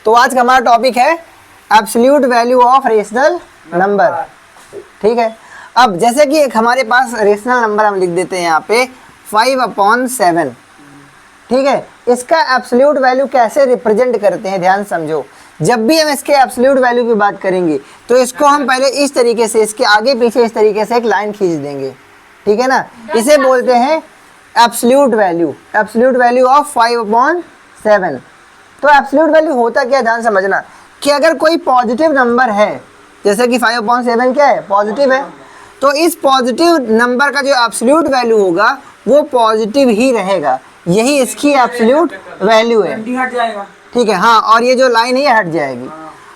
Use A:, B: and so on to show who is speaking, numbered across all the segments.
A: तो आज का हमारा टॉपिक है absolute value of rational number. ठीक है, अब जैसे कि एक हमारे पास रेशनल नंबर हम लिख देते हैं यहाँ पे 5/7। ठीक है, इसका एब्सोल्यूट वैल्यू कैसे रिप्रेजेंट करते हैं ध्यान समझो। जब भी हम इसके एब्सोल्यूट वैल्यू की बात करेंगे तो इसको हम पहले इस तरीके से, इसके आगे पीछे इस तरीके से एक लाइन खींच देंगे। ठीक है ना, इसे बोलते हैं absolute value, absolute value of 5/7। तो एब्सोल्यूट वैल्यू होता क्या, ध्यान समझना कि अगर कोई पॉजिटिव नंबर है, जैसे कि 5/7 क्या है, पॉजिटिव है, तो इस पॉजिटिव नंबर का जो एब्सोल्यूट वैल्यू होगा वो पॉजिटिव ही रहेगा। यही इसकी एब्सोल्यूट वैल्यू है। ठीक है, हाँ, और ये जो लाइन है ये हट जाएगी।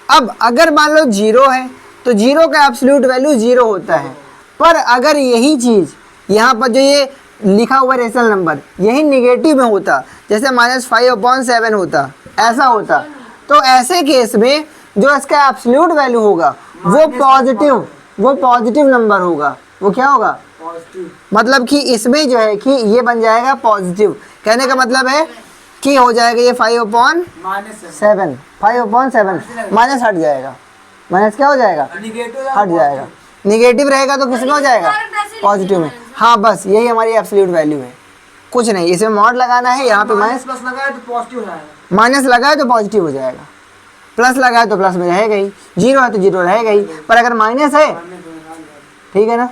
A: अब अगर मान लो 0 है तो 0 का एब्सोल्यूट वैल्यू 0 होता है। पर अगर यही चीज़ यहाँ पर जो ये लिखा हुआ रेशनल नंबर यही निगेटिव में होता, जैसे -5/7 होता, ऐसा होता, तो ऐसे केस में जो इसका एब्सोल्यूट वैल्यू होगा वो पॉजिटिव नंबर होगा। वो क्या होगा, पॉजिटिव। मतलब कि इसमें जो है कि ये बन जाएगा पॉजिटिव। कहने का मतलब है कि हो जाएगा ये 5/7, 5/7 माइनस हट जाएगा, माइनस क्या हो जाएगा, हट जाएगा। निगेटिव रहेगा तो किस में हो जाएगा, पॉजिटिव में। हाँ, बस यही हमारी एब्सोल्यूट वैल्यू है, कुछ नहीं। इसमें मॉड लगाना है, यहाँ पे माइनस लगाए तो पॉजिटिव हो जाएगा, माइनस लगाए तो पॉजिटिव हो जाएगा, प्लस लगाए तो प्लस में रहेगा ही, 0 है तो 0 रहेगा ही। पर अगर माइनस है, ठीक है ना,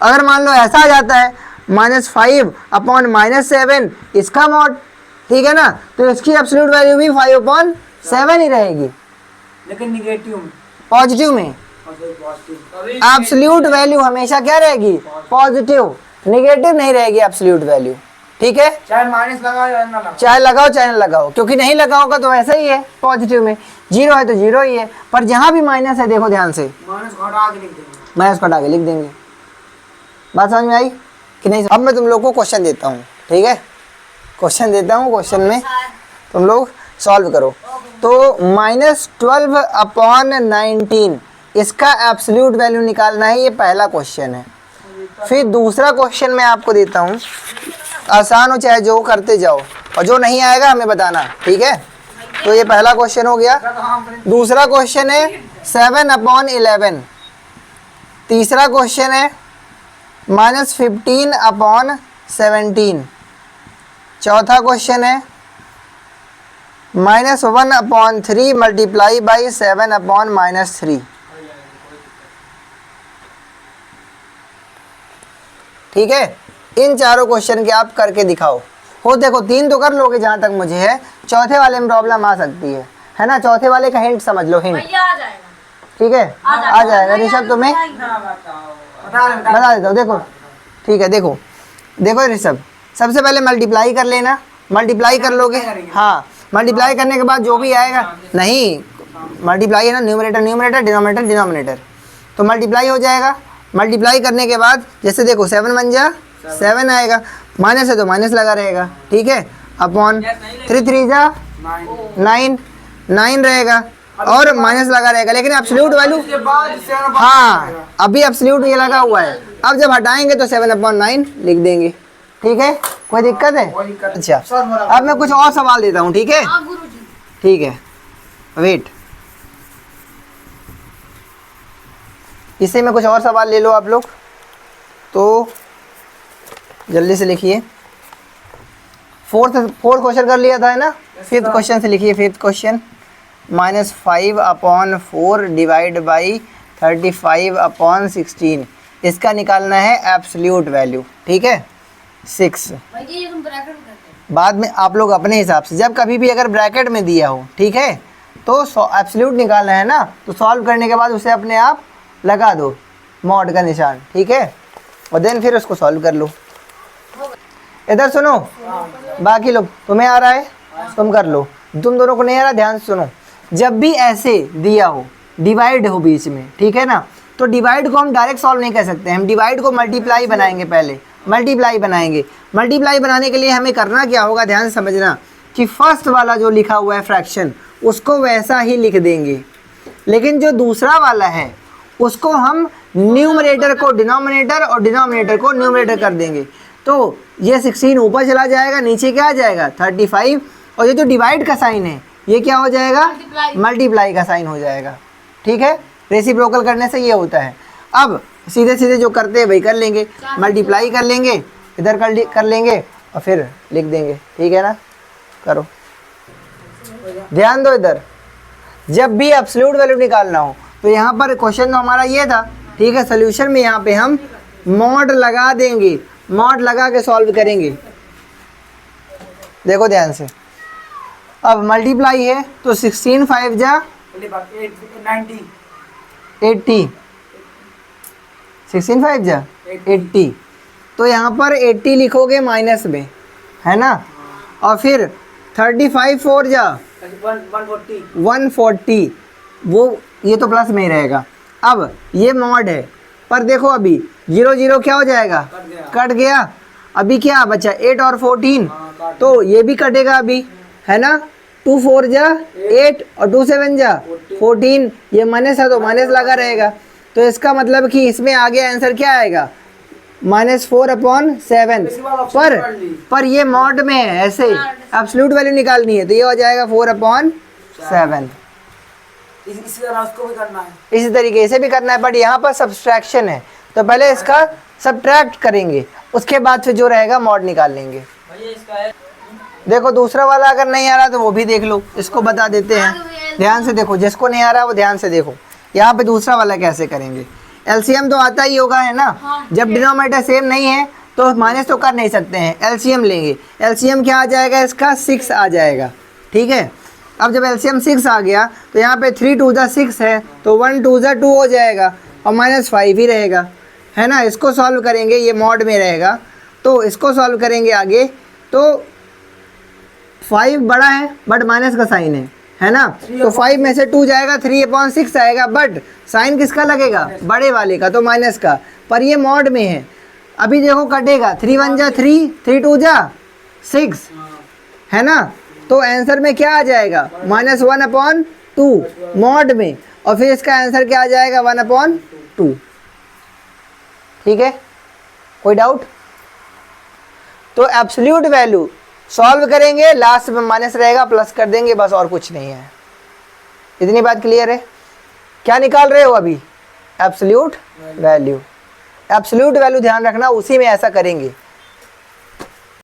A: अगर मान लो ऐसा आ जाता है -5/7 इसका मॉड, ठीक है ना, तो इसकी एब्सोल्यूट वैल्यू भी 5/7 ही रहेगी, लेकिन निगेटिव में, पॉजिटिव में। एब्सोल्यूट वैल्यू हमेशा क्या रहेगी, पॉजिटिव, निगेटिव नहीं रहेगी एब्सोल्यूट वैल्यू। ठीक है, चाहे माइनस लगाओ चाहे लगाओ चाहे ना लगाओ, क्योंकि नहीं लगाओगा तो ऐसा ही है, पॉजिटिव में 0 है तो 0 ही है। पर जहां भी माइनस है, देखो ध्यान से, माइनस को हटा के लिख देंगे। बात समझ में आई कि नहीं? अब मैं तुम लोग को क्वेश्चन देता हूँ, ठीक है, क्वेश्चन देता हूँ, क्वेश्चन में तुम लोग सॉल्व करो। तो -12/19 इसका एब्सोल्यूट वैल्यू निकालना है, ये पहला क्वेश्चन है। फिर दूसरा क्वेश्चन मैं आपको देता हूँ, आसान हो चाहे जो करते जाओ, और जो नहीं आएगा हमें बताना, ठीक है। तो ये पहला क्वेश्चन हो गया। दूसरा क्वेश्चन है 7/11। तीसरा क्वेश्चन है -15/17। चौथा क्वेश्चन है -1/3 मल्टीप्लाई बाई 7/-3। ठीक है, इन चारों क्वेश्चन के आप करके दिखाओ। हो देखो 3 तो कर लोगे जहां तक मुझे है, चौथे वाले में प्रॉब्लम आ सकती है ना। चौथे वाले का हिंट समझ लो, हिंट, ठीक है, आ जाएगा। ऋषभ तुम्हें बता देता हूँ, देखो, ठीक है, देखो ऋषभ, सबसे पहले मल्टीप्लाई कर लेना, मल्टीप्लाई कर लोगे, हाँ, मल्टीप्लाई करने के बाद जो भी आएगा, नहीं मल्टीप्लाई है ना, न्यूमरेटर डिनोमिनेटर, तो मल्टीप्लाई हो जाएगा। मल्टीप्लाई करने के बाद जैसे देखो 7 बन जा 7 आएगा, माइनस है तो माइनस लगा रहेगा, ठीक है, अपॉन 3 3 जा 9 रहेगा और माइनस लगा रहेगा। लेकिन एब्सोल्यूट वैल्यू, हाँ, अभी एब्सोल्यूट ये लगा हुआ है, अब जब हटाएंगे तो 7/9 लिख देंगे। ठीक है, कोई दिक्कत है? अच्छा, अब मैं कुछ और सवाल देता हूँ, ठीक है, ठीक है, वेट, इससे में कुछ और सवाल ले लो आप लोग, तो जल्दी से लिखिए। फोर्थ क्वेश्चन कर लिया था, है ना। फिफ्थ क्वेश्चन से लिखिए। फिफ्थ क्वेश्चन -5/4 डिवाइड बाई 35/16, इसका निकालना है एब्सोल्यूट वैल्यू, ठीक है, 6। बाद में आप लोग अपने हिसाब से, जब कभी भी अगर ब्रैकेट में दिया हो, ठीक है, तो एब्सोल्यूट निकालना है ना, तो सॉल्व करने के बाद उसे अपने आप लगा दो मॉड का निशान, ठीक है, और देन फिर उसको सॉल्व कर लो। इधर सुनो, बाकी लोग, तुम्हें आ रहा है तुम कर लो, तुम दोनों को नहीं आ रहा ध्यान से सुनो। जब भी ऐसे दिया हो, डिवाइड हो बीच में, ठीक है ना, तो डिवाइड को हम डायरेक्ट सॉल्व नहीं कर सकते, हम डिवाइड को मल्टीप्लाई बनाएंगे, पहले मल्टीप्लाई बनाएंगे। मल्टीप्लाई बनाने के लिए हमें करना क्या होगा, ध्यान से समझना कि फर्स्ट वाला जो लिखा हुआ है फ्रैक्शन, उसको वैसा ही लिख देंगे, लेकिन जो दूसरा वाला है उसको हम न्यूमरेटर को डिनोमिनेटर और डिनोमिनेटर को न्यूमरेटर कर देंगे। तो ये 16 ऊपर चला जाएगा, नीचे क्या आ जाएगा 35, और ये जो डिवाइड का साइन है ये क्या हो जाएगा, मल्टीप्लाई का साइन हो जाएगा। ठीक है, रेसिप्रोकल करने से ये होता है। अब सीधे सीधे जो करते हैं वही कर लेंगे, मल्टीप्लाई कर लेंगे, इधर कर लेंगे और फिर लिख देंगे। ठीक है ना, करो, ध्यान दो इधर। जब भी एब्सोल्यूट वैल्यू निकालना हो तो यहाँ पर क्वेश्चन तो हमारा ये था, ठीक है, सोल्यूशन में यहाँ पे हम मॉड लगा देंगे, मॉड लगा के सॉल्व करेंगे। देखो ध्यान से, अब मल्टीप्लाई है तो 16 5 जा 80, 16 5 जा 80, तो यहाँ पर 80 लिखोगे माइनस में, है ना, और फिर 35 4 जा 140, वो ये तो प्लस में ही रहेगा। अब ये मॉड है, पर देखो अभी 0 0 क्या हो जाएगा, कट गया। अभी क्या बचा 8 और 14, तो ये भी कटेगा अभी, है ना। 2 4 जा 8 और 2 7 जा 14, ये माइनस है तो माइनस लगा रहेगा। तो इसका मतलब कि इसमें आगे आंसर क्या आएगा, -4/7। पर ये मॉड में है, ऐसे एब्सोल्यूट वैल्यू निकालनी है तो ये हो जाएगा 4/7। इसी तरीके से भी करना है, बट यहाँ पर सब्सट्रैक्शन है तो पहले इसका सब्ट्रैक्ट करेंगे, उसके बाद फिर जो रहेगा मॉड निकाल लेंगे। देखो दूसरा वाला अगर नहीं आ रहा तो वो भी देख लो, इसको बता देते हैं। ध्यान से देखो, जिसको नहीं आ रहा वो ध्यान से देखो। यहाँ पे दूसरा वाला कैसे करेंगे, एलसीएम तो आता ही होगा, है ना। जब डिनोमिनेटर सेम नहीं है तो माइनस तो कर नहीं सकते हैं, एलसीएम लेंगे। एलसीएम क्या आ जाएगा इसका, 6 आ जाएगा। ठीक है, अब जब एलसीएम 6 आ गया तो यहाँ पे 3 2 जा 6 है तो 1 2 जा 2 हो जाएगा और -5 ही रहेगा, है ना। इसको सॉल्व करेंगे, ये मॉड में रहेगा तो इसको सॉल्व करेंगे आगे, तो 5 बड़ा है बट माइनस का साइन है ना, तो 5 में से 2 जाएगा, 3/6 आएगा, बट साइन किसका लगेगा, बड़े वाले का, तो माइनस का। पर ये मॉड में है, अभी देखो कटेगा, 3 1 जा 3, 3 2 जा 6, है ना। तो आंसर में क्या आ जाएगा, -1/2 मॉड में, और फिर इसका आंसर क्या आ जाएगा, 1/2। ठीक है, कोई डाउट। तो एब्सोल्यूट वैल्यू सॉल्व करेंगे, लास्ट में माइनस रहेगा, प्लस कर देंगे, बस और कुछ नहीं है। इतनी बात क्लियर है। क्या निकाल रहे हो अभी, एब्सोल्यूट वैल्यू। एब्सोल्यूट वैल्यू ध्यान रखना, उसी में ऐसा करेंगे।